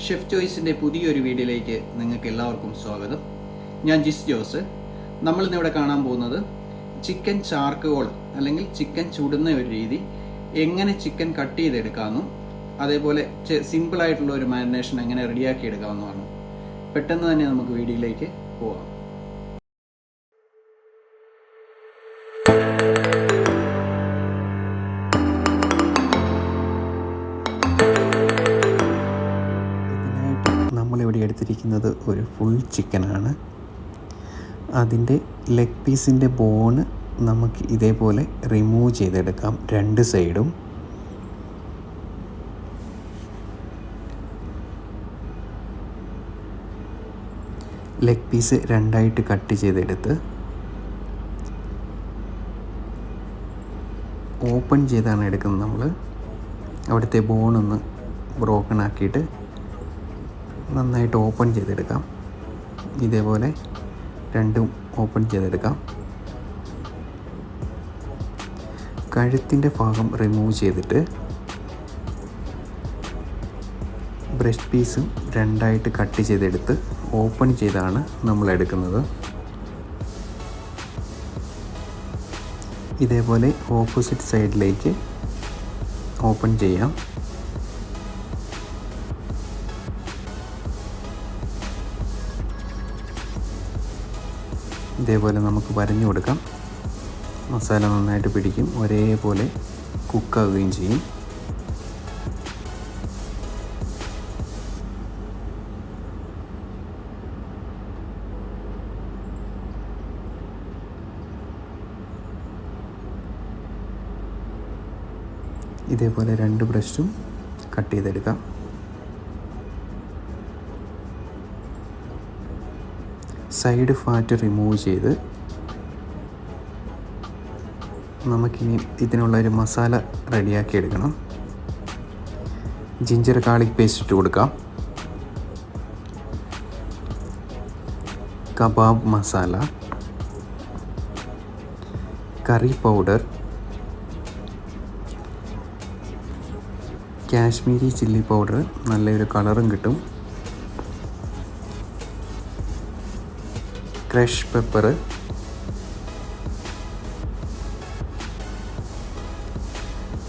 Chef ചോയ്സിൻ്റെ പുതിയൊരു വീഡിയോയിലേക്ക് നിങ്ങൾക്ക് എല്ലാവർക്കും സ്വാഗതം. ഞാൻ ജിസ് ജോസ്. നമ്മളിന്നിവിടെ കാണാൻ പോകുന്നത് ചിക്കൻ ചാർക്കോൾ അല്ലെങ്കിൽ ചിക്കൻ ചുടുന്ന ഒരു രീതി, എങ്ങനെ ചിക്കൻ കട്ട് ചെയ്തെടുക്കാമെന്നും അതേപോലെ സിമ്പിളായിട്ടുള്ള ഒരു മാരിനേഷൻ എങ്ങനെ റെഡിയാക്കി എടുക്കാമെന്നുമാണ്. പെട്ടെന്ന് തന്നെ നമുക്ക് വീഡിയോയിലേക്ക് പോവാം. നമ്മളിവിടെ എടുത്തിരിക്കുന്നത് ഒരു ഫുൾ ചിക്കനാണ്. അതിൻ്റെ ലെഗ് പീസിൻ്റെ ബോണ് നമുക്ക് ഇതേപോലെ റിമൂവ് ചെയ്തെടുക്കാം, രണ്ട് സൈഡും. ലെഗ് പീസ് രണ്ടായിട്ട് കട്ട് ചെയ്തെടുത്ത് ഓപ്പൺ ചെയ്താണ് എടുക്കുന്നത് നമ്മൾ. അവിടുത്തെ ബോണൊന്ന് ബ്രോക്കൺ ആക്കിയിട്ട് നന്നായിട്ട് ഓപ്പൺ ചെയ്തെടുക്കാം. ഇതേപോലെ രണ്ടും ഓപ്പൺ ചെയ്തെടുക്കാം. കഴുത്തിൻ്റെ ഭാഗം റിമൂവ് ചെയ്തിട്ട് ബ്രസ്റ്റ് പീസും രണ്ടായിട്ട് കട്ട് ചെയ്തെടുത്ത് ഓപ്പൺ ചെയ്താണ് നമ്മൾ എടുക്കുന്നത്. ഇതേപോലെ ഓപ്പോസിറ്റ് സൈഡിലേക്ക് ഓപ്പൺ ചെയ്യാം. ഇതേപോലെ നമുക്ക് വരഞ്ഞു കൊടുക്കാം. മസാല നന്നായിട്ട് പിടിക്കും, ഒരേപോലെ കുക്കാവുകയും ചെയ്യും. ഇതേപോലെ രണ്ട് ബ്രസ്റ്റും കട്ട് ചെയ്തെടുക്കാം. സൈഡ് ഫാറ്റ് റിമൂവ് ചെയ്ത് നമുക്കിനി ഇതിനുള്ളൊരു മസാല റെഡിയാക്കി എടുക്കണം. ജിഞ്ചർ ഗാർലിക് പേസ്റ്റ് ഇട്ട് കൊടുക്കാം. Kebab masala, curry powder, Kashmiri chilli powder, നല്ലൊരു കളറും കിട്ടും, crush pepper,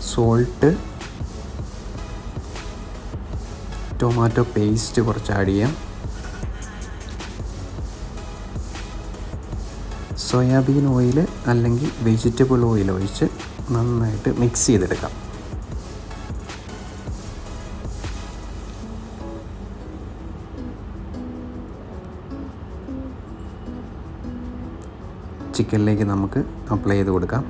salt, tomato paste കുറച്ച് ആഡ് ചെയ്യാം, സോയാബീൻ ഓയിൽ അല്ലെങ്കിൽ വെജിറ്റബിൾ ഓയിൽ ഒഴിച്ച് നന്നായിട്ട് മിക്സ് ചെയ്തെടുക്കാം. ചിക്കനിലേക്ക് നമുക്ക് അപ്ലൈ ചെയ്ത് കൊടുക്കാം.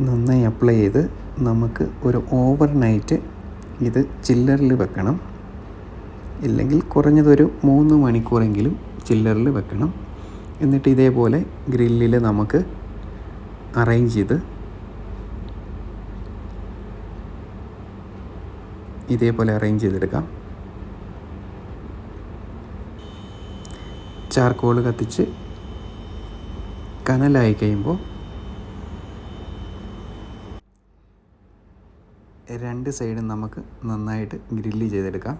നന്നായി അപ്ലൈ ചെയ്ത് നമുക്ക് ഒരു ഓവർനൈറ്റ് ഇത് ചില്ലറിൽ വെക്കണം. ഇല്ലെങ്കിൽ കുറഞ്ഞതൊരു 3 മണിക്കൂറെങ്കിലും ചില്ലറിൽ വെക്കണം. എന്നിട്ട് ഇതേപോലെ ഗ്രില്ലിൽ നമുക്ക് അറേഞ്ച് ചെയ്ത് ചെയ്തെടുക്കാം. ചാർക്കോൾ കത്തിച്ച് കനലായി കഴിയുമ്പോൾ രണ്ട് സൈഡും നമുക്ക് നന്നായിട്ട് ഗ്രില്ല് ചെയ്തെടുക്കാം.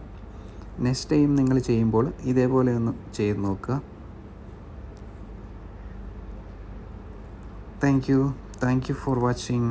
നെക്സ്റ്റ് ടൈം നിങ്ങൾ ചെയ്യുമ്പോൾ ഇതേപോലെ ഒന്ന് ചെയ്ത് നോക്കുക. Thank you for watching.